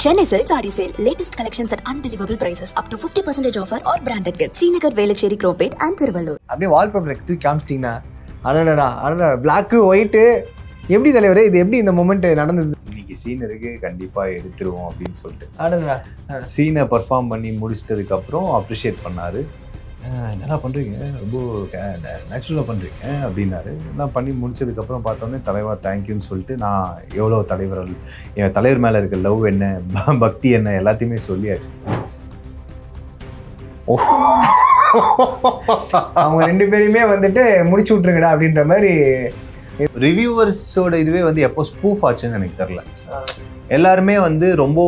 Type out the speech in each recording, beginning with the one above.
Chennai Silk Saree Sale. Latest collections at unbelievable prices. Up to 50% offer or branded gifts. Srinagar, Velachery, Cropate and Thiruvallur. அப்படியே wallpaper எடுத்து காமிச்சிட்டீங்கன்னா அடடா black white எப்படி தலைவரே இது எப்படி இந்த மொமெண்ட் நடந்தது? இன்னைக்கு சீன் இருக்கு கண்டிப்பா எடுத்துருவோம் அப்படின்னு சொல்லிட்டு அடடா சீனை பர்ஃபார்ம் பண்ணி முடிச்சிட்டதுக்கு அப்புறம் அப்ரிஷியேட் பண்ணாரு. நல்லா பண்றீங்க, ரொம்ப நேச்சுரலா பண்றீங்க அப்படின்னாரு. நான் பண்ணி முடிச்சதுக்கப்புறம் பார்த்தோன்னே தலைவா தேங்க்யூன்னு சொல்லிட்டு நான் எவ்வளோ தலைவர்கள் என் தலைவர் மேலே இருக்க லவ் என்ன பக்தி என்ன எல்லாத்தையுமே சொல்லியாச்சு. அவங்க ரெண்டு பேரையுமே வந்துட்டு முடிச்சு விட்டுருங்கடா அப்படின்ற மாதிரி ரிவ்யூவர்ஸோட இதுவே வந்து எப்போ ஸ்பூஃப் ஆச்சுன்னு எனக்கு தெரில. எல்லாருமே வந்து ரொம்ப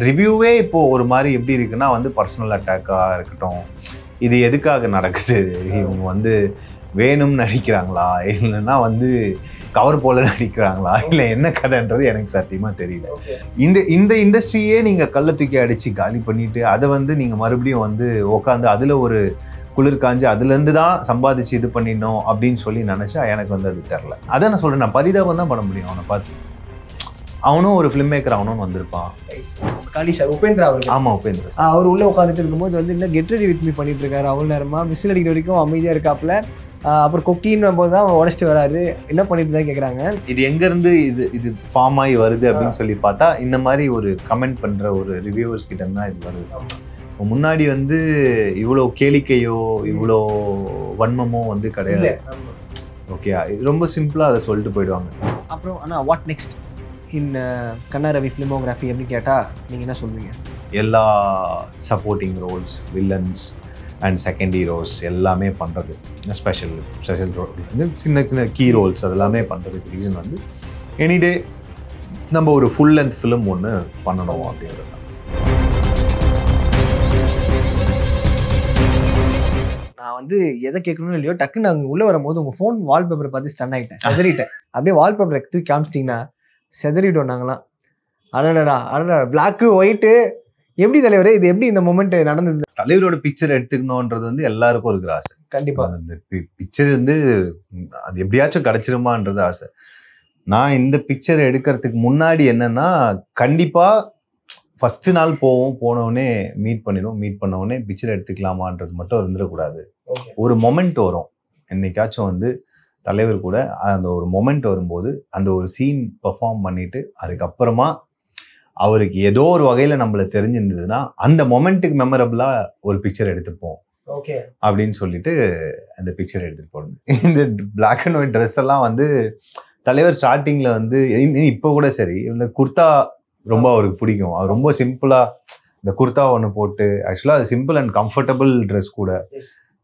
ரிவ்யூவே இப்போது ஒரு மாதிரி எப்படி இருக்குன்னா வந்து பர்சனல் அட்டாக்காக இருக்கட்டும், இது எதுக்காக நடக்குது, இவங்க வந்து வேணும்னு நடிக்கிறாங்களா இல்லைன்னா வந்து கவர் போல நடிக்கிறாங்களா இல்லை என்ன கதைன்றது எனக்கு சத்தியமாக தெரியல. இந்த இண்டஸ்ட்ரியே நீங்கள் கல்லை தூக்கி அடித்து காலி பண்ணிவிட்டு அதை வந்து நீங்கள் மறுபடியும் வந்து உட்காந்து அதில் ஒரு குளிர் காஞ்சி அதுலேருந்து தான் சம்பாதிச்சு இது பண்ணிடணும் அப்படின்னு சொல்லி நினச்சா எனக்கு வந்து அது தெரில. அதை நான் சொல்கிறேன், நான் பரிதாபம் தான் பண்ண முடியும். அவனை பார்த்து அவனும் ஒரு ஃபிலிம் மேக்கர் அவனும் வந்திருப்பான். காலிஷா உபேந்திரா அவருக்கு. ஆமாம் உபேந்திரா அவர் உள்ளே உட்காந்துட்டு இருக்கும்போது வந்து இன்னும் கெட் ரெடி வித் மீ பண்ணிட்டு இருக்காரு. அவ்வளோ நேரமாக விசில் அடிக்கிற வரைக்கும் அமைதியாக இருக்காப்புல. அப்புறம் கொக்கின்னு போது தான் உடச்சிட்டு வராரு. என்ன பண்ணிட்டு தான் கேட்குறாங்க. இது எங்கேருந்து இது ஃபார்ம் ஆகி வருது அப்படின்னு சொல்லி பார்த்தா இந்த மாதிரி ஒரு கமெண்ட் பண்ணுற ஒரு ரிவ்யூவர்ஸ் கிட்ட தான் இது வருது. முன்னாடி வந்து இவ்வளோ கேளிக்கையோ இவ்வளோ வன்மமோ வந்து கிடையாது. ஓகே, ரொம்ப சிம்பிளாக அதை சொல்லிட்டு போயிடுவாங்க. அப்புறம் ஆனால் what next in Kanna Ravi filmography அப்படின்னு கேட்டால் நீங்கள் என்ன சொல்லுவீங்க? எல்லா supporting roles, villains and second heroes எல்லாமே பண்ணுறது, ஸ்பெஷல் ரோல் வந்து சின்ன சின்ன கீ ரோல்ஸ் அதெல்லாமே பண்ணுறதுக்கு ரீசன் வந்து எனிடே நம்ம ஒரு ஃபுல் லென்த் ஃபிலிம் ஒன்று பண்ணணும் அப்படிங்கிறது. நான் வந்து எதை கேட்கணும்னு இல்லையோ டக்குன்னு நாங்கள் உள்ளே வரும்போது உங்கள் ஃபோன் வால்பேப்பரை பார்த்து ஸ்டன் ஆகிட்டேன், செதறிட்டேன். அப்படியே வால்பேப்பரை தூக்கி காமிச்சிட்டிங்கன்னா செதறிட்டோம் நாங்களாம். அடடா பிளாக்கு ஒயிட்டு எப்படி தலைவரே இது எப்படி இந்த மொமெண்ட் நடந்தது? தலைவரோட பிக்சர் எடுத்துக்கணுன்றது வந்து எல்லாருக்கும் இருக்கிற ஆசை. கண்டிப்பாக அந்த பிக்சர் வந்து அது எப்படியாச்சும் கிடச்சிருமான்றது ஆசை. நான் இந்த பிக்சர் எடுக்கிறதுக்கு முன்னாடி என்னன்னா கண்டிப்பாக ஃபஸ்ட்டு நாள் போனோடனே மீட் பண்ணவுடனே பிக்சர் எடுத்துக்கலாமான்றது மட்டும் இருந்துடக்கூடாது. ஒரு மொமெண்ட் வரும் என்னைக்காச்சும் வந்து தலைவர் கூட அந்த ஒரு மொமெண்ட் வரும்போது அந்த ஒரு சீன் பெர்ஃபார்ம் பண்ணிட்டு அதுக்கப்புறமா அவருக்கு ஏதோ ஒரு வகையில் நம்மளை தெரிஞ்சிருந்ததுன்னா அந்த மொமெண்ட்டுக்கு மெமரபிளாக ஒரு பிக்சர் எடுத்துப்போம் அப்படின்னு சொல்லிட்டு அந்த பிக்சர் எடுத்துகிட்டு போடுது. இந்த பிளாக் அண்ட் ஒயிட் ட்ரெஸ் எல்லாம் வந்து தலைவர் ஸ்டார்டிங்கில் வந்து இப்போ கூட சரி இந்த குர்தா ரொம்ப அவருக்கு பிடிக்கும். அவர் ரொம்ப சிம்பிளாக இந்த குர்தா ஒன்று போட்டு ஆக்சுவலாக அது சிம்பிள் அண்ட் கம்ஃபர்டபுள் ட்ரெஸ் கூட.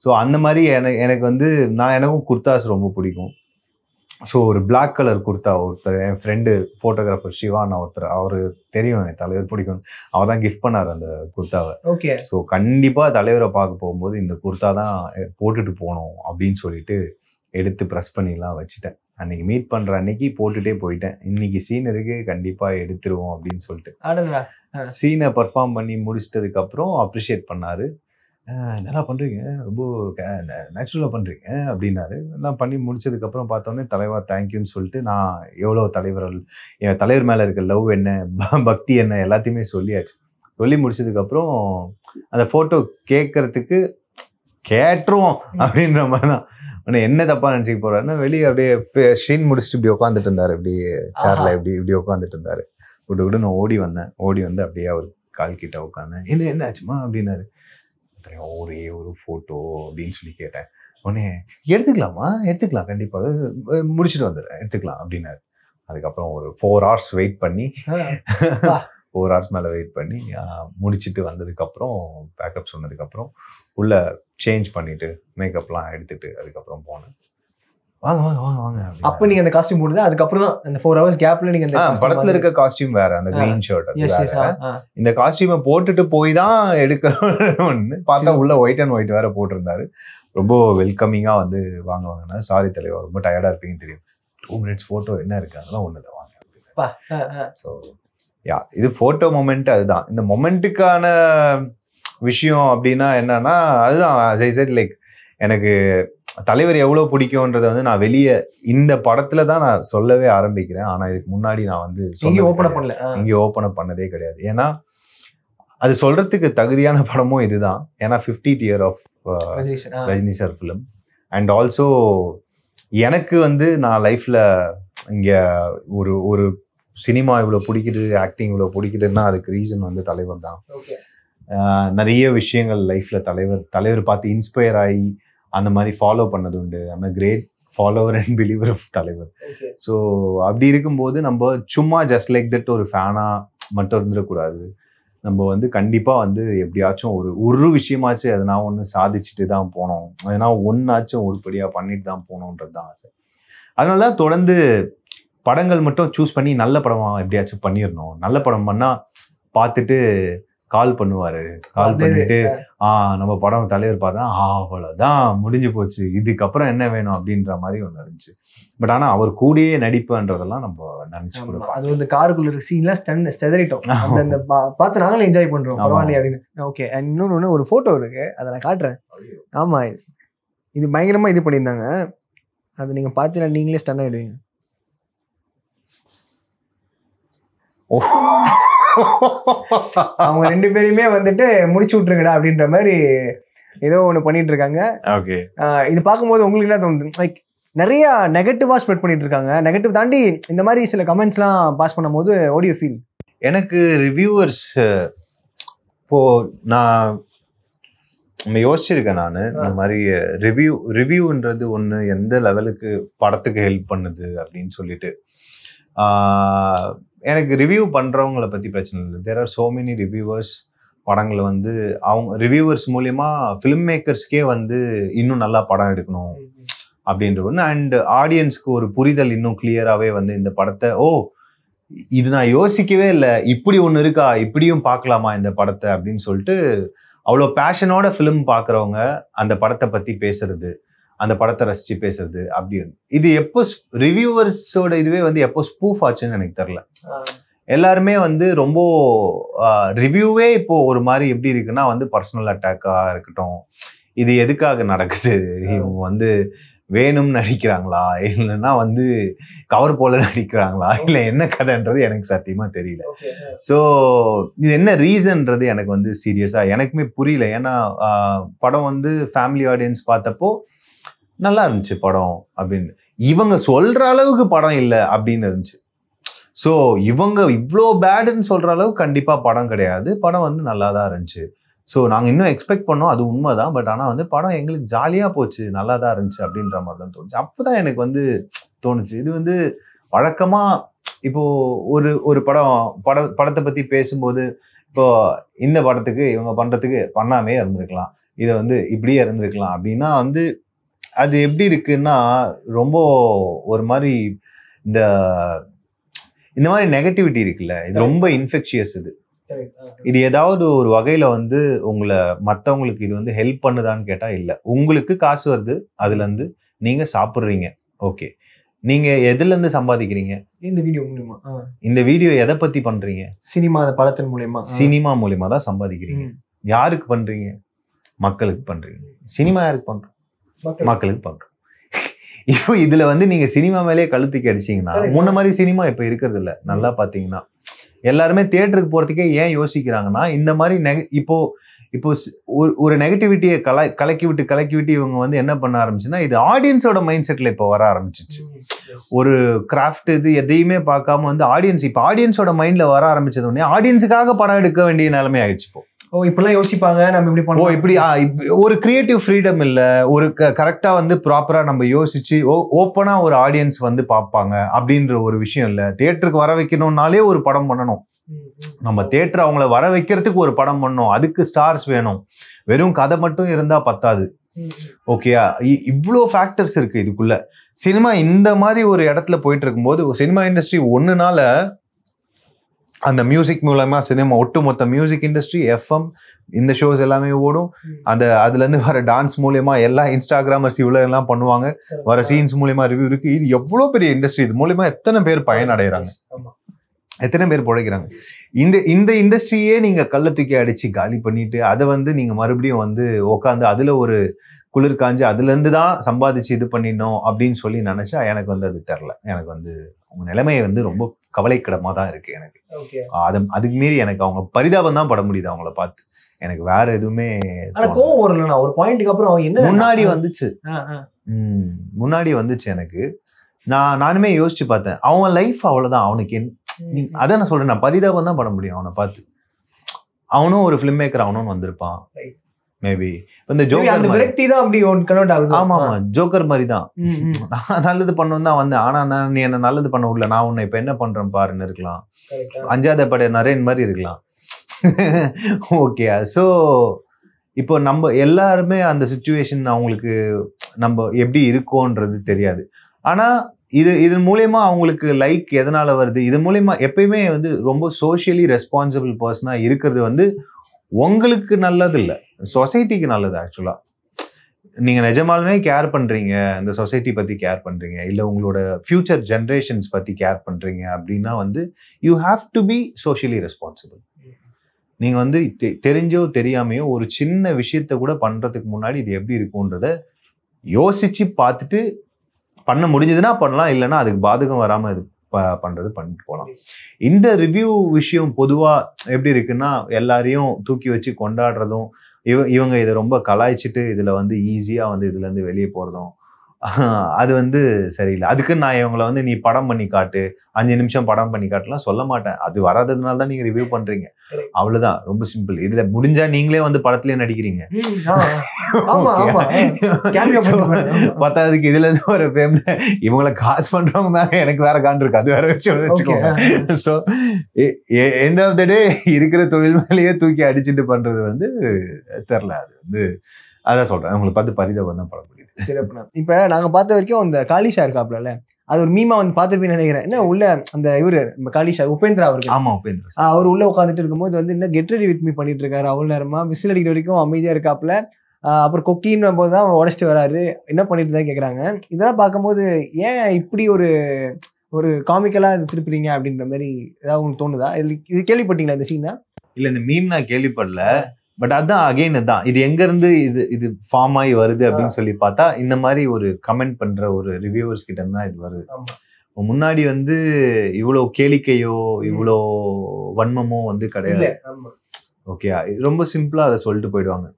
ஸோ அந்த மாதிரி எனக்கு வந்து எனக்கும் குர்தாஸ் ரொம்ப பிடிக்கும். ஸோ ஒரு பிளாக் கலர் குர்தா ஒருத்தர் என் ஃப்ரெண்டு ஃபோட்டோகிராஃபர் சிவான் ஒருத்தர், அவர் தெரியும் எனக்கு தலைவர் பிடிக்கும், அவர் தான் கிஃப்ட் பண்ணார் அந்த குர்தாவை. ஓகே. ஸோ கண்டிப்பாக தலைவரை பார்க்க போகும்போது இந்த குர்தா தான் போட்டுட்டு போகணும் அப்படின்னு சொல்லிட்டு எடுத்து ப்ரெஸ் பண்ணிலாம் வச்சுட்டேன். அன்னைக்கு மீட் பண்ணுற அன்னைக்கு போட்டுகிட்டே போயிட்டேன். இன்னைக்கு சீன் இருக்கு கண்டிப்பாக எடுத்துருவோம் அப்படின்னு சொல்லிட்டு சீனை பர்ஃபார்ம் பண்ணி முடிச்சிட்டதுக்கப்புறம் அப்ரிஷியேட் பண்ணாரு. நல்லா பண்ணுறீங்க, ரொம்ப நேச்சுரலாக பண்ணுறீங்க அப்படின்னாரு. நான் பண்ணி முடிச்சதுக்கப்புறம் பார்த்தோன்னே தலைவா தேங்க்யூன்னு சொல்லிட்டு நான் எவ்வளோ தலைவர்கள் என் தலைவர் மேலே இருக்க லவ் என்ன பக்தி என்ன எல்லாத்தையுமே சொல்லியாச்சு. சொல்லி முடிச்சதுக்கப்புறம் அந்த ஃபோட்டோ கேட்கறதுக்கு கேட்டுருவோம் அப்படின்ற மாதிரி தான். ஆனால் என்ன தப்பாக நினச்சிக்க போகிறாருன்னா வெளியே அப்படியே ஷீன் முடிச்சுட்டு இப்படி உட்காந்துட்டு இருந்தார். இப்படி சேரில் இப்படி உட்காந்துட்டு இருந்தார். விட்டு நான் ஓடி வந்து அப்படியே அவர் கால் கிட்ட உட்காந்தேன். என்ன ஆச்சுமா அப்படின்னாரு. ஒரே ஒரு ஃபோட்டோ அப்படின்னு சொல்லி கேட்டேன். உடனே எடுத்துக்கலாம் கண்டிப்பாக முடிச்சுட்டு வந்துடுறேன் எடுத்துக்கலாம் அப்படின்னாரு. அதுக்கப்புறம் ஒரு 4 hours வெயிட் பண்ணி 4 hours மேலே வெயிட் பண்ணி முடிச்சுட்டு வந்ததுக்கப்புறம் பேக்கப் சொன்னதுக்கப்புறம் உள்ள சேஞ்ச் பண்ணிவிட்டு மேக்கப்லாம் எடுத்துகிட்டு அதுக்கப்புறம் போனேன். வாங்க. அப்போ நீங்கள் அந்த காஸ்டியூம் போடுது அதுக்கப்புறம் தான் அந்த 4 hours கேப்ல நீங்கள் அந்த படத்தில் இருக்க காஸ்டியூம் வேற, அந்த கிரீன் ஷர்ட் அது வேற. இந்த காஸ்டியூமை போட்டுட்டு போய் தான் எடுக்கணும்னு பார்த்தா உள்ள ஒயிட் அண்ட் ஒயிட் வேற போட்டிருந்தாரு. ரொம்ப வெல்கமிங்காக வந்து வாங்கினா சாரி தலைவர் ரொம்ப டயர்டாக இருப்பீங்கன்னு தெரியும், 2 minutes ஃபோட்டோ என்ன இருக்கு அதெல்லாம் ஒன்றும் இல்லை வாங்க. ஸோ இது ஃபோட்டோ மொமெண்ட். அதுதான் இந்த மொமெண்ட்டுக்கான விஷயம் அப்படின்னா என்னன்னா அதுதான் லைக் எனக்கு தலைவர் எவ்வளவு பிடிக்கும்ன்றதை வந்து நான் வெளியே இந்த படத்துல தான் நான் சொல்லவே ஆரம்பிக்கிறேன். ஆனா இதுக்கு முன்னாடி நான் வந்து எங்கேயும் ஓப்பன் பண்ணதே கிடையாது. ஏன்னா அது சொல்றதுக்கு தகுதியான படமும் இதுதான். ஏன்னா 50th year of Rajini sir film. And also எனக்கு வந்து நான் லைஃப்ல இங்க ஒரு சினிமா இவ்வளவு பிடிக்குது, ஆக்டிங் இவ்வளவு பிடிக்குதுன்னா அதுக்கு ரீசன் வந்து தலைவர் தான். நிறைய விஷயங்கள் லைஃப்ல தலைவர் பார்த்து இன்ஸ்பயர் ஆகி அந்த மாதிரி ஃபாலோ பண்ணது உண்டு. I'm great follower and believer of தலைவர். ஸோ அப்படி இருக்கும்போது நம்ம சும்மா ஜஸ்ட் லைக் தட் ஒரு ஃபேனா மட்டும் இருந்துடக்கூடாது. நம்ம வந்து கண்டிப்பாக வந்து எப்படியாச்சும் ஒரு விஷயமாச்சும் எதனா ஒன்று சாதிச்சுட்டு தான் போனோம், எதனா ஒன்றாச்சும் உருப்படியாக பண்ணிட்டு தான் போகணுன்றது தான் ஆசை. அதனால தான் தொடர்ந்து படங்கள் மட்டும் சூஸ் பண்ணி நல்ல படமாக எப்படியாச்சும் பண்ணிடணும். நல்ல படம் பண்ணால் பார்த்துட்டு கால் பண்ணுவாரு, கால் பண்ணிட்டு நம்ம படம் தலைவர் பார்த்தா அவ்வளவுதான் முடிஞ்சு போச்சு, இதுக்கப்புறம் என்ன வேணும் அப்படின்ற மாதிரி ஒண்ணு இருந்துச்சு. பட் ஆனா அவர் கூடயே நடிப்புன்றதெல்லாம் நம்ம நினைச்சு கொடுப்போம். அது வந்து காருக்குள்ள சீன்லாம் செதறிட்டோம், அந்த பார்த்து நாங்களும் என்ஜாய் பண்றோம் பரவாயில்லையே அப்படின்னு. ஓகே, இன்னொன்னு ஒரு போட்டோ இருக்கு, அதை நான் காட்டுறேன். ஆமா, இது பயங்கரமா இது பண்ணியிருந்தாங்க, அது நீங்க பார்த்தீங்கன்னா நீங்களே ஸ்டன் ஆயிடுவீங்க. அவங்க 2 பேருமே வந்துட்டு முடிச்சு விட்டுருங்கடா அப்படின்ற மாதிரி ஏதோ ஒண்ணு பண்ணிட்டு இருக்காங்க. ஓகே, இது பார்க்கும்போது உங்களுக்கு என்ன தோணுது? லைக் நிறைய நெகட்டிவா ஸ்ப்ரெட் பண்ணிட்டு இருக்காங்க. நெகட்டிவ் தாண்டி இந்த மாதிரி சில கமெண்ட்ஸ்லாம் பாஸ் பண்ணும்போது how do you feel? எனக்கு ரிவ்யூவர்ஸ் இப்போ நான் யோசிச்சிருக்கேன். நான் இந்த மாதிரி ரிவ்யூன்றது ஒன்று எந்த லெவலுக்கு படத்துக்கு ஹெல்ப் பண்ணுது அப்படின்னு சொல்லிட்டு. எனக்கு ரிவ்யூ பண்ணுறவங்களை பற்றி பிரச்சனை இல்லை. There are so many reviewers. படங்களை வந்து அவங்க ரிவ்யூவர்ஸ் மூலயமா ஃபிலிம் மேக்கர்ஸ்க்கே வந்து இன்னும் நல்லா படம் எடுக்கணும் அப்படின்ற ஒன்று. அண்ட் ஆடியன்ஸ்க்கு ஒரு புரிதல் இன்னும் கிளியராகவே வந்து இந்த படத்தை இது நான் யோசிக்கவே இல்லை, இப்படி ஒன்று இருக்கா, இப்படியும் பார்க்கலாமா இந்த படத்தை அப்படின்னு சொல்லிட்டு அவ்வளோ பேஷனோட ஃபிலிம் பார்க்குறவங்க அந்த படத்தை பற்றி பேசுறது, அந்த படத்தை ரசிச்சு பேசுறது அப்படி இருந்து. இது எப்போ ரிவ்யூவர்ஸோட இதுவே வந்து எப்போ ஸ்பூஃப் ஆச்சுன்னு எனக்கு தெரியல. எல்லாருமே வந்து ரொம்ப ரிவ்யூவே இப்போ ஒரு மாதிரி எப்படி இருக்குன்னா வந்து பர்சனல் அட்டாக்காக இருக்கட்டும், இது எதுக்காக நடக்குது, இவங்க வந்து வேணும்னு நடிக்கிறாங்களா இல்லைன்னா வந்து கவர் போல நடிக்கிறாங்களா இல்லை என்ன கதைன்றது எனக்கு சத்தியமா தெரியல. ஸோ இது என்ன ரீசன்றது எனக்கு வந்து சீரியஸா எனக்குமே புரியல. ஏன்னா படம் வந்து ஃபேமிலி ஆடியன்ஸ் பார்த்தப்போ நல்லா இருந்துச்சு படம் அப்படின்னு, இவங்க சொல்ற அளவுக்கு படம் இல்லை அப்படின்னு இருந்துச்சு. ஸோ இவங்க இவ்வளோ பேடுன்னு சொல்ற அளவுக்கு கண்டிப்பா படம் கிடையாது, படம் வந்து நல்லா தான் இருந்துச்சு. ஸோ நாங்கள் இன்னும் எக்ஸ்பெக்ட் பண்ணோம், அது உண்மைதான். பட் ஆனால் வந்து படம் எங்களுக்கு ஜாலியாக போச்சு, நல்லா தான் இருந்துச்சு அப்படின்ற மாதிரி தான் தோணுச்சு. அப்போ தான் எனக்கு வந்து தோணுச்சு, இது வந்து வழக்கமாக இப்போ ஒரு படத்தை பற்றி பேசும்போது இப்போ இந்த படத்துக்கு இவங்க பண்ணுறதுக்கு பண்ணாமே இருந்திருக்கலாம், இதை வந்து இப்படியே இருந்திருக்கலாம் அப்படின்னா வந்து அது எப்படி இருக்குன்னா ரொம்ப ஒரு மாதிரி இந்த மாதிரி நெகட்டிவிட்டி இருக்குல்ல, இது ரொம்ப இன்ஃபெக்ஷியஸ். இது ஏதாவது ஒரு வகையில வந்து உங்களை மற்றவங்களுக்கு இது வந்து ஹெல்ப் பண்ணுதான்னு கேட்டா இல்ல. உங்களுக்கு காசு வருது, அதுல இருந்து நீங்க சாப்பிடுறீங்க, ஓகே. நீங்க எதுல இருந்து சம்பாதிக்கிறீங்க? இந்த வீடியோ மூலமா. இந்த வீடியோ எதை பத்தி பண்றீங்க? சினிமா படத்தின் மூலமா, சினிமா மூலமா தான் சம்பாதிக்கிறீங்க. யாருக்கு பண்றீங்க? மக்களுக்கு பண்றீங்க. சினிமா யாருக்கு பண்றோம்? மக்களுக்கு பண்றோம். இப்போ இதுல வந்து நீங்க சினிமா மேலேயே கழுத்துக்கு அடிச்சீங்கன்னா முன்ன மாதிரி சினிமா இப்ப இருக்கிறது இல்ல. நல்லா பாத்தீங்கன்னா எல்லாருமே தியேட்டருக்கு போறதுக்கே ஏன் யோசிக்கிறாங்கன்னா இந்த மாதிரி இப்போ ஒரு நெகட்டிவிட்டியை கலக்கி விட்டு இவங்க வந்து என்ன பண்ண ஆரம்பிச்சுன்னா இது ஆடியன்ஸோட மைண்ட் செட்ல இப்போ வர ஆரம்பிச்சிச்சு. ஒரு கிராஃப்ட் இது எதையுமே பார்க்காம வந்து ஆடியன்ஸோட மைண்ட்ல வர ஆரம்பிச்சது உடனே ஆடியன்ஸுக்காக படம் எடுக்க வேண்டிய நிலைமை ஆயிடுச்சு. இப்போ இப்பெல்லாம் யோசிப்பாங்க நம்ம இப்படி பண்ணுவோம், இப்படி ஒரு கிரியேட்டிவ் ஃப்ரீடம் இல்ல, ஒரு கரெக்டா வந்து ப்ராப்பரா நம்ம யோசிச்சு ஓப்பனா ஒரு ஆடியன்ஸ் வந்து பார்ப்பாங்க அப்படின்ற ஒரு விஷயம் இல்ல. தியேட்டருக்கு வர வைக்கணும்னாலே ஒரு படம் பண்ணணும், நம்ம தியேட்டர் அவங்கள வர வைக்கிறதுக்கு ஒரு படம் பண்ணணும், அதுக்கு ஸ்டார்ஸ் வேணும். வெறும் கதை மட்டும் இருந்தா பத்தாது, ஓகேயா? இவ்வளோ ஃபேக்டர்ஸ் இருக்கு இதுக்குள்ள. சினிமா இந்த மாதிரி ஒரு இடத்துல போயிட்டு இருக்கும்போது சினிமா இண்டஸ்ட்ரி ஒண்ணுனால அந்த மியூசிக் மூலமா சினிமா ஒட்டுமொத்த மியூசிக் இண்டஸ்ட்ரி, எஃப்எம், இந்த ஷோஸ் எல்லாமே ஓடும். அதுல இருந்து வர டான்ஸ் மூலியமா எல்லா இன்ஸ்டாகிராமர்ஸ் இவ்வளவு எல்லாம் பண்ணுவாங்க, வர சீன்ஸ் மூலியமா ரிவ்யூ இருக்கு. இது எவ்வளவு பெரிய இண்டஸ்ட்ரி, இது மூலியமா எத்தனை பேர் பயனடைறாங்க. எத்தனை பேர் பிழைக்கிறாங்க. இந்த இண்டஸ்ட்ரியே நீங்க கல்லை தூக்கி அடிச்சு காலி பண்ணிட்டு அதை வந்து நீங்க மறுபடியும் வந்து உட்காந்து அதுல ஒரு குளிர் காஞ்சு அதுல இருந்து தான் சம்பாதிச்சு இது பண்ணிடணும் அப்படின்னு சொல்லி நினைச்சா எனக்கு வந்து அது தெரில. எனக்கு வந்து அவங்க நிலைமையை வந்து ரொம்ப கவலைக்கிடமா தான் இருக்கு எனக்கு. அதுக்கு மீறி எனக்கு அவங்க பரிதாபம் தான் பட முடியுது அவங்கள பார்த்து. எனக்கு வேற எதுவுமே கோவம் வரலண்ணா. ஒரு பாயிண்ட்டுக்கு அப்புறம் என்ன முன்னாடி வந்துச்சு எனக்கு. நானுமே யோசிச்சு பார்த்தேன், அவன் லைஃப் அவ்வளவுதான். அவனுக்கு அதான் நான் சொல்றேன், நான் பரிதாபம் தான் பட முடியும் அவனை பார்த்து. அவனும் ஒரு ஃபிலிம் மேக்கர் அவனும் வந்திருப்பான் மேபி. இந்த ஜோக்கர் ஆமா ஜோக்கர் மாதிரி தான். நான் நல்லது பண்ணணும் தான் வந்தேன், ஆனா நீ என்ன நல்லது பண்ண விடல, நான் உன்னை இப்ப என்ன பண்றேன் பாருன்னு இருக்கலாம். அஞ்சாத படைய நரேன் மாதிரி இருக்கலாம். ஓகே, ஸோ இப்போ நம்ம எல்லாருமே அந்த சுச்சுவேஷன் அவங்களுக்கு நம்ம எப்படி இருக்கோன்றது தெரியாது. ஆனா இதன் மூலயமா அவங்களுக்கு லைக் எதனால வருது, இது மூலயமா எப்பயுமே வந்து ரொம்ப சோஷியலி ரெஸ்பான்சிபிள் பர்சனா இருக்கிறது வந்து உங்களுக்கு நல்லது இல்லை, சொசைட்டிக்கு நல்லது. ஆக்சுவலா நீங்க நிஜமாலுமே கேர் பண்றீங்க, இந்த சொசைட்டி பத்தி கேர் பண்றீங்க, இல்ல உங்களோட ஃபியூச்சர் ஜென்ரேஷன்ஸ் பத்தி கேர் பண்றீங்க அப்படின்னா வந்து you have to be socially responsible. நீங்க வந்து தெரிஞ்சோ தெரியாமையோ ஒரு சின்ன விஷயத்த கூட பண்றதுக்கு முன்னாடி இது எப்படி இருக்கும்ன்றத யோசிச்சு பார்த்துட்டு பண்ண முடிஞ்சதுன்னா பண்ணலாம், இல்லைன்னா அதுக்கு பாதகம் வராம இது பண்றது பண்ணிட்டு போகலாம். இந்த ரிவ்யூ விஷயம் பொதுவா எப்படி இருக்குன்னா, எல்லாரையும் தூக்கி வச்சு கொண்டாடுறதும், இவங்க இதை ரொம்ப கலாய்ச்சிட்டு இதுல வந்து ஈஸியா வந்து இதுல இருந்து வெளியே போறதும் அது வந்து சரியில்லை. அதுக்கு நான் இவங்களை வந்து நீ படம் பண்ணி காட்டு, 5 நிமிஷம் படம் பண்ணி காட்டுலாம் சொல்ல மாட்டேன். அது வராததுனால தான் நீங்க ரிவ்யூ பண்றீங்க, அவ்வளவுதான். ரொம்ப சிம்பிள். இதுல முடிஞ்சா நீங்களே வந்து படத்துலயே நடிக்கிறீங்க. பத்தாவதுக்கு இதுல இருந்து ஒரு ஃபேம்ல இவங்களை காசு பண்றவங்க மேல எனக்கு வேற காண்டு இருக்கு, அது வேற வச்சுக்கோங்க. ஸோ எண்ட் ஆஃப் த டே இருக்கிற தொழில் மேலேயே தூக்கி அடிச்சுட்டு பண்றது வந்து தெரில. அது வந்து அதான் சொல்றேன், அவங்களை பார்த்து பரிதாபம் தான் பட முடியுது. சிறப்புண்ணா. இப்ப நாங்க பார்த்த வரைக்கும் அந்த காளிஷா இருக்காப்ல, அது ஒரு மீமா வந்து பார்த்துருப்பீங்கன்னு நினைக்கிறேன். என்ன உள்ள அந்த இவரு காளிஷா உபேந்திரா அவருக்கு, ஆமா உபேந்திரா, அவர் உள்ள உட்காந்துட்டு இருக்கும்போது வந்து என்ன கெட் ரெடி வித் மீ பண்ணிட்டு இருக்காரு. அவ்வளவு நேரமா விசில் அடிக்கிற வரைக்கும் அமைதியா இருக்காப்ல. அப்புறம் கொக்கின்னு போதுதான் அவன் உடச்சிட்டு வராரு, என்ன பண்ணிட்டு தான் கேக்குறாங்க. இதெல்லாம் பார்க்கும்போது ஏன் இப்படி ஒரு காமிக்கலா இது திருப்பிறீங்க அப்படின்ற மாதிரி ஏதாவது உங்களுக்கு தோணுதா? இது கேள்விப்பட்டீங்களா இந்த சீனா? இல்ல இந்த மீம் நான் கேள்விப்படல. பட் அதான் அகைன் தான் இது எங்க இருந்து இது ஃபார்ம் ஆகி வருது அப்படின்னு சொல்லி பார்த்தா இந்த மாதிரி ஒரு கமெண்ட் பண்ற ஒரு ரிவ்யூவர்ஸ் கிட்ட தான் இது வருது. முன்னாடி வந்து இவ்வளோ கேளிக்கையோ இவ்வளோ வன்மமோ வந்து கிடையாது. ஓகே, ரொம்ப சிம்பிளா அதை சொல்லிட்டு போயிடுவாங்க,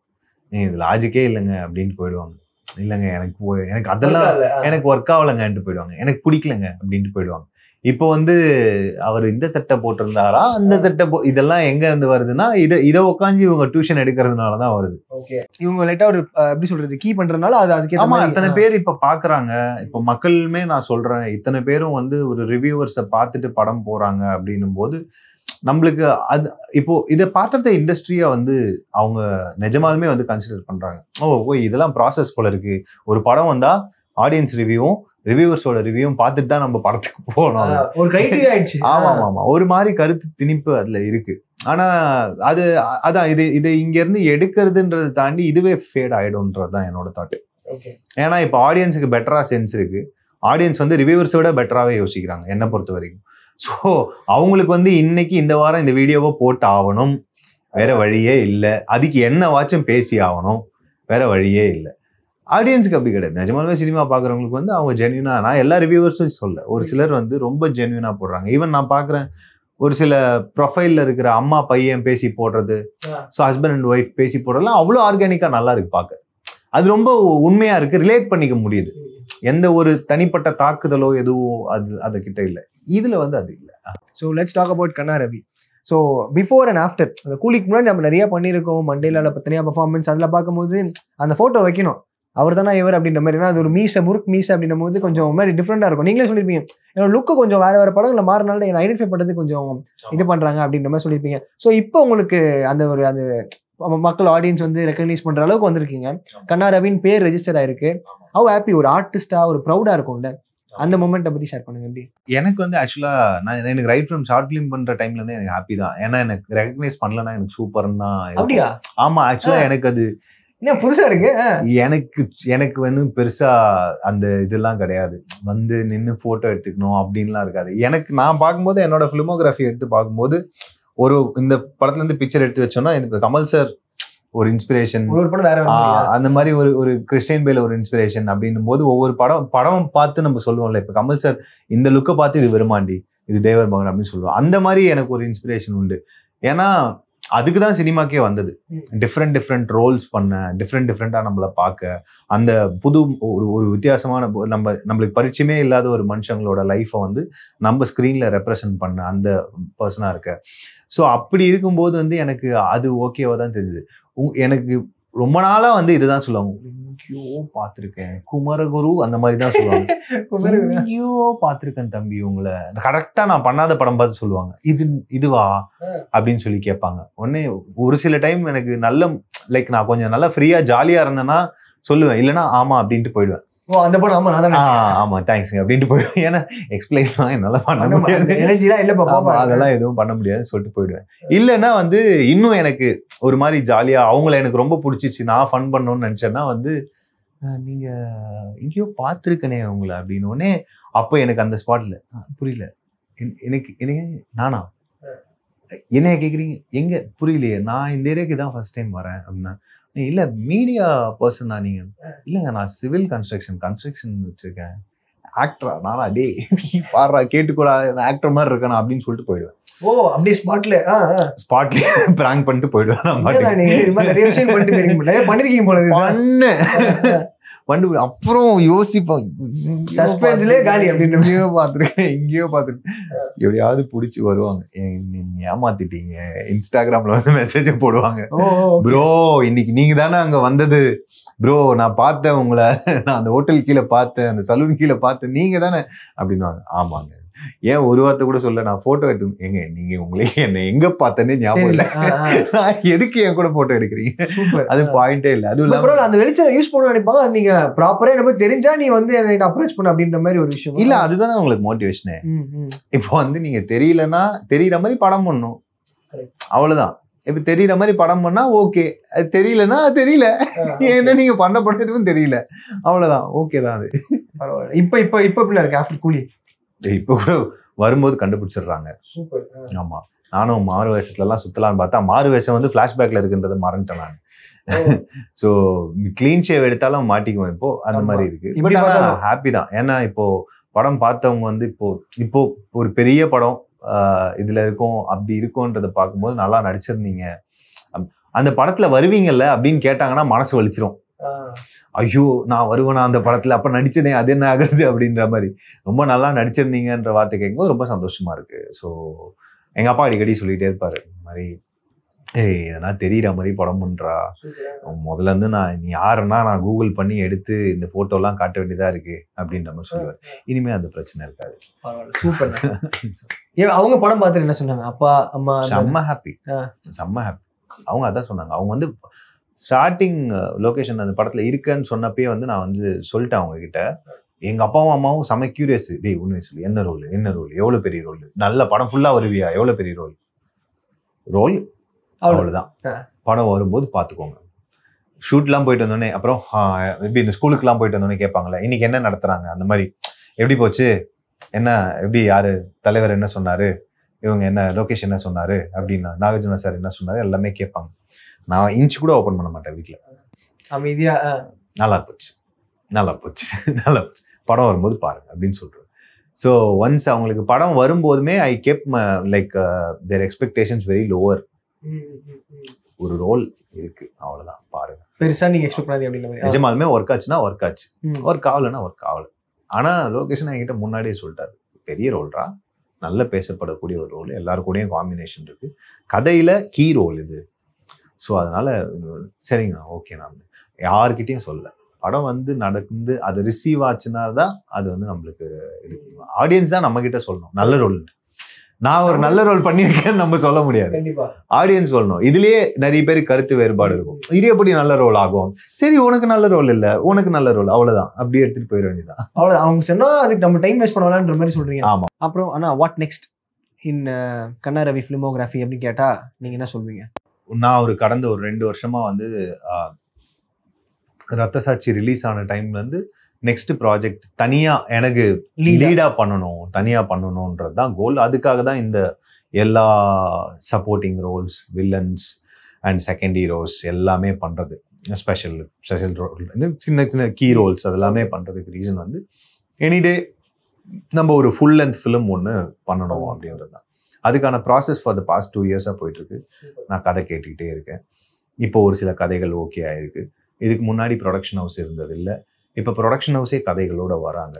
இது லாஜிக்கே இல்லைங்க அப்படின்ட்டு போயிடுவாங்க. இல்லைங்க எனக்கு அதெல்லாம் எனக்கு ஒர்க் ஆகலைங்கன்ட்டு போயிடுவாங்க, எனக்கு பிடிக்கலங்க அப்படின்ட்டு போயிடுவாங்க. இப்போ வந்து அவர் இந்த சட்டை போட்டிருந்தாரா அந்த சட்டை இதெல்லாம் எங்க இருந்து வருதுன்னா இதை உட்காந்து இவங்க டியூஷன் எடுக்கிறதுனாலதான் வருது. ஓகே, இவங்க லைட்டா ஒரு எப்படி சொல்றது கீ பண்றதுனால அது அதுக்கு அத்தனை பேர் இப்ப பாக்குறாங்க. இப்ப மக்களுமே நான் சொல்றேன், இத்தனை பேரும் வந்து ஒரு ரிவ்யூவர்ஸை பார்த்துட்டு படம் போறாங்க அப்படின்னும் போது நம்மளுக்கு அது இப்போ இதை பார்க்கறத இண்டஸ்ட்ரியா வந்து அவங்க நிஜமாலுமே வந்து கன்சிடர் பண்றாங்க. ஓ இதெல்லாம் ப்ராசஸ் போல இருக்கு, ஒரு படம் வந்தா ஆடியன்ஸ் ரிவ்யூவும் ரிவ்யூவர்ஸோட ரிவ்யூவும் பார்த்துட்டு தான் நம்ம படத்துக்கு போனோம். ஒரு கிரைட்டீரியா ஆயிடுச்சு. ஆமா ஒரு மாதிரி கருத்து திணிப்பு அதுல இருக்கு. ஆனா அதான் இது இங்க இருந்து எடுக்கிறதுன்றதை தாண்டி இதுவே ஃபேட் ஆயிடும்ன்றதுதான் என்னோட தாட்டு. ஏன்னா இப்ப ஆடியன்ஸுக்கு பெட்டரா சென்ஸ் இருக்கு, ஆடியன்ஸ் வந்து ரிவ்யூவர்ஸை விட பெட்டராகவே யோசிக்கிறாங்க என்னை பொறுத்த வரைக்கும். ஸோ அவங்களுக்கு வந்து இன்னைக்கு இந்த வாரம் இந்த வீடியோவை போட்டு ஆகணும், வேற வழியே இல்லை. அதுக்கு என்ன வாச்சும் பேசி ஆகணும், வேற வழியே இல்லை. ஆடியன்ஸுக்கு அப்படி கிடையாது. நிஜமாலுமே சினிமா பார்க்குறவங்களுக்கு வந்து அவங்க ஜென்யூனா, நான் எல்லா ரிவ்யூவர்ஸும் சொல்ல, ஒரு சிலர் வந்து ரொம்ப ஜென்யூனா போடுறாங்க. ஈவன் நான் பார்க்குறேன் ஒரு சில ப்ரொஃபைலில் இருக்கிற அம்மா பையன் பேசி போடுறது, ஸோ ஹஸ்பண்ட் அண்ட் ஒய்ஃப் பேசி போடுறதுலாம் அவ்வளோ ஆர்கானிக்காக நல்லா இருக்கு பார்க்க. அது ரொம்ப உண்மையா இருக்கு, ரிலேட் பண்ணிக்க முடியுது. எந்த ஒரு தனிப்பட்ட தாக்குதலோ எதுவோ அது கிட்ட இல்லை. இதுல வந்து அது இல்லை. So let's talk about Kanna Ravi. So before and after, அந்த கூலிக்கு முன்னாடி நம்ம நிறைய பண்ணியிருக்கோம், மண்டேலால தனியாக பர்ஃபார்மன்ஸ், அதில் பார்க்கும்போது அந்த ஃபோட்டோ வைக்கணும், அவர் தானே இவர் அப்படின்ற மாதிரி. ஏன்னா அது ஒரு முறுக்கு மீசை அப்படின்னும் போது கொஞ்சம் மாதிரி டிஃப்ரெண்டாக இருக்கும். நீங்களே சொல்லியிருப்பீங்க என்னோட லுக்கு கொஞ்சம் வேறு படங்களை மாறினால என்னை ஐடென்டிஃபை பண்ணுறது கொஞ்சம் இது பண்ணுறாங்க அப்படின்ற மாதிரி சொல்லியிருப்பீங்க. ஸோ இப்போ உங்களுக்கு அந்த மக்கள் ஆடியன்ஸ் வந்து ரெக்கக்னைஸ் பண்ணுற அளவுக்கு வந்திருக்கீங்க, கண்ணா ரவின்னு பேர் ரெஜிஸ்டர் ஆயிருக்கு. ஹவ் ஹாப்பி, ஒரு ஆர்டிஸ்டா ஒரு ப்ரௌடா இருக்கும்ல, அந்த மொமெண்ட்டை பத்தி ஷேர் பண்ணுங்க. எப்படி எனக்கு வந்து ஆக்சுவலா எனக்கு ரைட் ஃப்ரம் ஷார்ட் ஃபிலிம் பண்ற டைம்ல இருந்தே எனக்கு ஹாப்பி தான். ஏன்னா எனக்கு ரெகக்னைஸ் பண்ணலன்னா எனக்கு சூப்பர்னு தான். அப்படியா? ஆமா, ஆக்சுவலா எனக்கு அது என்ன புதுசா இருக்கு. எனக்கு வந்து பெருசா அந்த இதெல்லாம் கிடையாது. வந்து நின்று போட்டோ எடுத்துக்கணும் அப்படின்லாம் இருக்காது. நான் பார்க்கும்போது என்னோட பிலிமோகிராஃபி எடுத்து பார்க்கும்போது இந்த படத்துல இருந்து பிக்சர் எடுத்து வச்சோம்னா எனக்கு கமல் சார் ஒரு இன்ஸ்பிரேஷன், அந்த மாதிரி ஒரு கிறிஸ்டியன் பேல ஒரு இன்ஸ்பிரேஷன் அப்படின்னும் போது ஒவ்வொரு படம் பார்த்து நம்ம சொல்லுவோம்ல, இப்ப கமல் சார் இந்த லுக்கை பார்த்து இது வருமாண்டி, இது தேவர் மகன் அப்படின்னு சொல்லுவோம். அந்த மாதிரி எனக்கு ஒரு இன்ஸ்பிரேஷன் உண்டு. ஏன்னா அதுக்குதான் சினிமாக்கே வந்தது. டிஃப்ரெண்ட் ரோல்ஸ் பண்ண, டிஃப்ரெண்டா நம்மளை பார்க்க, அந்த புது ஒரு வித்தியாசமான நம்மளுக்கு பரிச்சயமே இல்லாத ஒரு மனுஷங்களோட லைஃபை வந்து நம்ம ஸ்கிரீன்ல ரெப்ரசன்ட் பண்ண அந்த பர்சனா இருக்க. ஸோ அப்படி இருக்கும்போது வந்து எனக்கு அது ஓகேவா தான் தெரியுது. எனக்கு ரொம்ப நாளா வந்து இதுதான் சொல்லுவாங்க, எங்கேயோ பார்த்திருக்கேன் குமரகுரு, அந்த மாதிரி தான் சொல்லுவாங்க. எங்கேயோ பார்த்திருக்கேன் தம்பி உங்களை. கரெக்டா நான் பண்ணாத படம் பார்த்து சொல்லுவாங்க, இதுவா அப்படின்னு சொல்லி கேட்பாங்க. உடனே ஒரு சில டைம் எனக்கு நல்ல நான் கொஞ்சம் நல்லா ஃப்ரீயா ஜாலியா இருந்தேன்னா சொல்லுவேன், இல்லைன்னா ஆமா அப்படின்ட்டு போயிடுவேன். அந்த படம் ஆமா தேங்க்ஸ் அப்படின்ட்டு போயிடுவேன். ஏன்னா எக்ஸ்பிளைன் என்னால பண்ண முடியாது, அதெல்லாம் எதுவும் பண்ண முடியாதுன்னு சொல்லிட்டு போயிடுவேன். இல்லைன்னா வந்து இன்னும் எனக்கு ஒரு மாதிரி ஜாலியா அவங்கள எனக்கு ரொம்ப பிடிச்சிச்சு, நான் ஃபன் பண்ணணும்னு நினைச்சேன்னா வந்து நீங்க எங்கேயோ பார்த்துருக்கனே உங்களை அப்படின்னு. அப்போ எனக்கு அந்த ஸ்பாட்ல புரியல, எனக்கு நானா என்னைய கேக்குறீங்க, எங்க புரியலையே, நான் இந்த ஏரியாவுக்கு தான் ஃபர்ஸ்ட் டைம் வரேன் அப்படின்னா, இல்ல மீடியா பர்சன் தான் நீங்க. இல்லைங்க நான் சிவில் கன்ஸ்ட்ரக்ஷன் வச்சிருக்கேன். ஆக்டரா? நானா? டே பாடுறா கேட்டுக்கூடா, ஆக்டர் மாதிரி இருக்கணும் அப்படின்னு சொல்லிட்டு போயிடுவேன். ஓ அப்படியே ஸ்பாட்ல பிராங்க் பண்ணிட்டு போயிடுவேன். அப்புறம் யோசிப்போம், சஸ்பென்ஸ்லயே காலி அப்படின்னு. எங்கேயோ பார்த்துருக்கேன் எப்படியாவது பிடிச்சி வருவாங்க, நீங்க ஏமாத்திட்டீங்க, இன்ஸ்டாகிராம்ல வந்து மெசேஜ் போடுவாங்க, ப்ரோ இன்னைக்கு நீங்க தானே அங்க வந்தது ப்ரோ, நான் பார்த்தேன் உங்களை, நான் அந்த ஹோட்டல் கீழே பார்த்தேன், அந்த சலூன் கீழே பார்த்தேன், நீங்க தானே அப்படின்னுவாங்க. ஆமாங்க. ஏன் ஒரு வார்த்தை கூட சொல்ல, நான் போட்டோ எடுத்து, எங்க நீங்க உங்களே என்ன எங்க பார்த்தேன்னே ஞாபகம் இல்லை, எதுக்கு என் கூட போட்டோ எடுக்கிறீங்க, அது பாயிண்டே இல்லை. அது இல்லாம அந்த வெளிச்சம் யூஸ் பண்ண நினைப்பாங்க, நீங்க ப்ராப்பரா நம்ம தெரிஞ்சா நீ வந்து என்ன அப்ரோச் பண்ண அப்படின்ற மாதிரி ஒரு விஷயம் இல்ல. அதுதானே உங்களுக்கு மோட்டிவேஷனே. இப்போ வந்து நீங்க தெரியலன்னா தெரியற மாதிரி படம் பண்ணணும், அவ்வளவுதான். இப்ப தெரியற மாதிரி படம் பண்ணா ஓகே, அது தெரியலன்னா தெரியல, என்ன நீங்க பண்ண பண்றதுக்கும் தெரியல, அவ்வளவுதான், ஓகே தான். அது பரவாயில்ல. இப்ப எப்படி இருக்கு ஆஃப்டர் கூலி? இப்ப கூட வரும்போது கண்டுபிடிச்சிடுறாங்க. சூப்பர். ஆமா, நானும் மாறு வேஷத்துல எல்லாம் சுத்தலான்னு பார்த்தா மாறு வேஷம் வந்து பிளாஷ்பேக்ல இருக்குன்றதை மறந்துட்டேன் நான். ஸோ கிளீன் ஷேவ் எடுத்தாலும் மாட்டிக்குவேன் இப்போ, அந்த மாதிரி இருக்கு. பட் ஆனால் ஹாப்பி தான். ஏன்னா இப்போ படம் பார்த்தவங்க வந்து இப்போ ஒரு பெரிய படம் இதுல இருக்கும் அப்படி இருக்கும்ன்றதை பார்க்கும்போது நல்லா நடிச்சிருந்தீங்க, அந்த படத்துல வருவீங்கல்ல அப்படின்னு கேட்டாங்கன்னா மனசு வலிச்சிரும். ஐயோ நான் வருவேனா அந்த படத்துல, அப்ப நடிச்சனே அது என்ன ஆகுறது அப்படின்ற மாதிரி. ரொம்ப நல்லா நடிச்சிருந்தீங்கன்ற வார்த்தை கேட்கும்போது ரொம்ப சந்தோஷமா இருக்கு. ஸோ எங்க அப்பா அடிக்கடி சொல்லிட்டே இருப்பாரு, இந்த மாதிரி இதெல்லாம் தெரியற மாதிரி படம் பண்றா, முதல்ல இருந்து நீ யாருன்னா நான் கூகுள் பண்ணி எடுத்து இந்த போட்டோ எல்லாம் காட்ட வேண்டியதா இருக்கு அப்படின்ற மாதிரி சொல்லுவார். இனிமே அந்த பிரச்சனை இருக்காது. சூப்பர். அவங்க படம் பார்த்துட்டு என்ன சொன்னாங்க? அப்பா அம்மா செம்ம ஹாப்பி. அவங்க அதான் சொன்னாங்க. அவங்க வந்து ஸ்டார்டிங் லொகேஷன் அந்த படத்துல இருக்குன்னு சொன்னப்பயே வந்து நான் வந்து சொல்லிட்டேன் அவங்க கிட்ட. எங்க அப்பாவும் அம்மாவும் செம்ம கியூரியஸ், டேய் உண்மையை சொல்லி என்ன ரோல் எவ்வளவு பெரிய ரோல், நல்ல படம் ஃபுல்லா வருவியா, எவ்வளவு பெரிய ரோல் அவ்வளவுதான், படம் வரும்போது பாத்துக்கோங்க. ஷூட்லாம் போயிட்டு வந்தோடனே அப்புறம் எப்படி இந்த ஸ்கூலுக்குலாம் போயிட்டு வந்தோடனே கேட்பாங்களே இன்னைக்கு என்ன நடத்துறாங்க, அந்த மாதிரி எப்படி போச்சு, என்ன எப்படி யாரு தலைவர் என்ன சொன்னாரு, இவங்க என்ன லொகேஷன் என்ன சொன்னாரு அப்படின்னா, நாகார்ஜுனா சார் என்ன சொன்னாரு எல்லாமே கேட்பாங்க. நான் இன்ச் கூட ஓப்பன் பண்ண மாட்டேன் வீட்டில். அமைதியா நல்லா போச்சு படம் வரும்போது பாருங்க அப்படின்னு சொல்றேன். ஸோ ஒன்ஸ் அவங்களுக்கு படம் வரும்போதுமே ஐ கெப் லைக் தேர் எக்ஸ்பெக்டேஷன்ஸ் வெரி லோவர். ஒரு ரோல் இருக்கு அவ்வளவுதான், பாருங்க, பெருசா நீங்க எக்ஸ்பெக்ட் பண்ணாதீங்க அப்படின்ற. நிஜமாலுமே ஒர்க் ஆச்சுன்னா ஒர்க் ஆச்சு, ஒர்க் ஆகலைன்னா ஒர்க் ஆகல. ஆனா லொகேஷன் என்கிட்ட முன்னாடியே சொல்லிட்டாரு, பெரிய ரோல்ரா, நல்ல பேசப்படக்கூடிய ஒரு ரோல், எல்லாரும் கூடயும் காம்பினேஷன் இருக்கு, கதையில கீ ரோல் இது. ஸோ அதனால சரிங்க ஓகே, நான் யாருக்கிட்டையும் சொல்ல, படம் வந்து நடந்து அது ரிசீவ் ஆச்சுன்னா தான் அது வந்து நம்மளுக்கு இது, ஆடியன்ஸ் தான் நம்ம கிட்ட சொல்லணும் நல்ல ரோல். நான் ஒரு நல்ல ரோல் பண்ணியிருக்கேன்னு நம்ம சொல்ல முடியாது, ஆடியன்ஸ் சொல்லணும். இதுலயே நிறைய பேர் கருத்து வேறுபாடு இருக்கும், இது எப்படி நல்ல ரோல் ஆகும், சரி உனக்கு நல்ல ரோல் இல்ல உனக்கு நல்ல ரோல், அவ்வளவுதான், அப்படியே எடுத்துட்டு போயிட வேண்டியதான். அவ்வளவுதான். அவங்க சொன்னா அதுக்கு நம்ம டைம் வேஸ்ட் பண்ணலாம்ன்ற மாதிரி சொல்றீங்க. ஆமா. அப்புறம் ஆனா what next in Kanna Ravi filmography அப்படின்னு கேட்டா நீங்க என்ன சொல்வீங்க? நான் கடந்த ஒரு 2 வருஷமா வந்து ரத்த சாட்சி ரிலீஸ் ஆன டைம்ல இருந்து நெக்ஸ்ட் ப்ராஜெக்ட் தனியா எனக்கு லீடா பண்ணணும்ன்றது தான் கோல். அதுக்காக தான் இந்த எல்லா supporting roles, villains and second heroes எல்லாமே பண்றது. ஸ்பெஷல் ரோல், சின்ன சின்ன கீ ரோல்ஸ் அதெல்லாமே பண்றதுக்கு ரீசன் வந்து எனிடே நம்ம ஒரு ஃபுல் லென்த் ஃபிலிம் ஒன்று பண்ணணும் அப்படின்றது தான். அதுக்கான ப்ராசஸ் ஃபார் த பாஸ்ட் 2 இயர்ஸாக போயிட்டு இருக்கு. நான் கதை கேட்டுக்கிட்டே இருக்கேன். இப்போ ஒரு சில கதைகள் ஓகே ஆயிருக்கு. இதுக்கு முன்னாடி ப்ரொடக்ஷன் ஹவுஸ் இருந்தது இல்லை, இப்போ ப்ரொடக்ஷன் ஹவுஸே கதைகளோட வராங்க.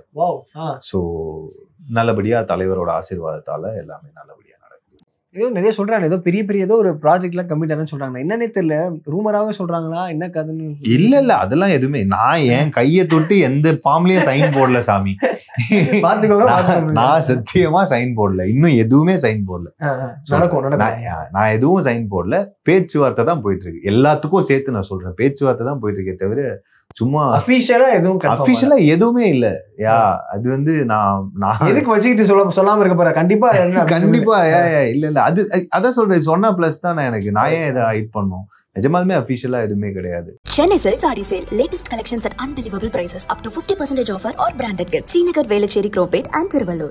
ஸோ நல்லபடியா தலைவரோட ஆசீர்வாதத்தால எல்லாமே நல்லபடியா நடக்குது. ஏதோ நிறைய சொல்றாங்க, ஏதோ பெரிய ஏதோ ஒரு ப்ராஜெக்ட்லாம் கம்ப்ளீட் ஆனு சொல்றாங்க. என்னன்னே தெரியல, ரூமராவே சொல்றாங்களா என்ன கதைன்னு? இல்ல அதெல்லாம் எதுவுமே நான் என் கையை தொட்டு எந்த ஃபார்ம்லயும் சைன் போடல சாமி. நான் சத்தியமா சைன் போடல, இன்னும் எதுவுமே சைன் போடல. நான் எதுவும் சைன் போடல. பேச்சுவார்த்தை தான் போயிட்டு இருக்கு. எல்லாத்துக்கும் சேர்த்து நான் சொல்றேன், பேச்சுவார்த்தை தான் போயிட்டு இருக்கே தவிர சும்மா அஃபிஷியலா எதுவுமே இல்ல. அது வந்து நான் எதுக்கு வச்சுக்கிட்டு சொல்லாம இருக்க போறேன். கண்டிப்பா இல்ல அது அதான் சொல்றேன், சொன்னா பிளஸ் தான் எனக்கு. நான் ஏன் இதை ஹைட் பண்ணும்? நிஜமாலுமே அஃபிஷியலா எதுவுமே கிடையாது. Chennai Silks Saree Sale. Latest collections at unbelievable prices. Up to 50% offer or branded gifts. Srinagar, Velachery, Cropate and Thiruvallur.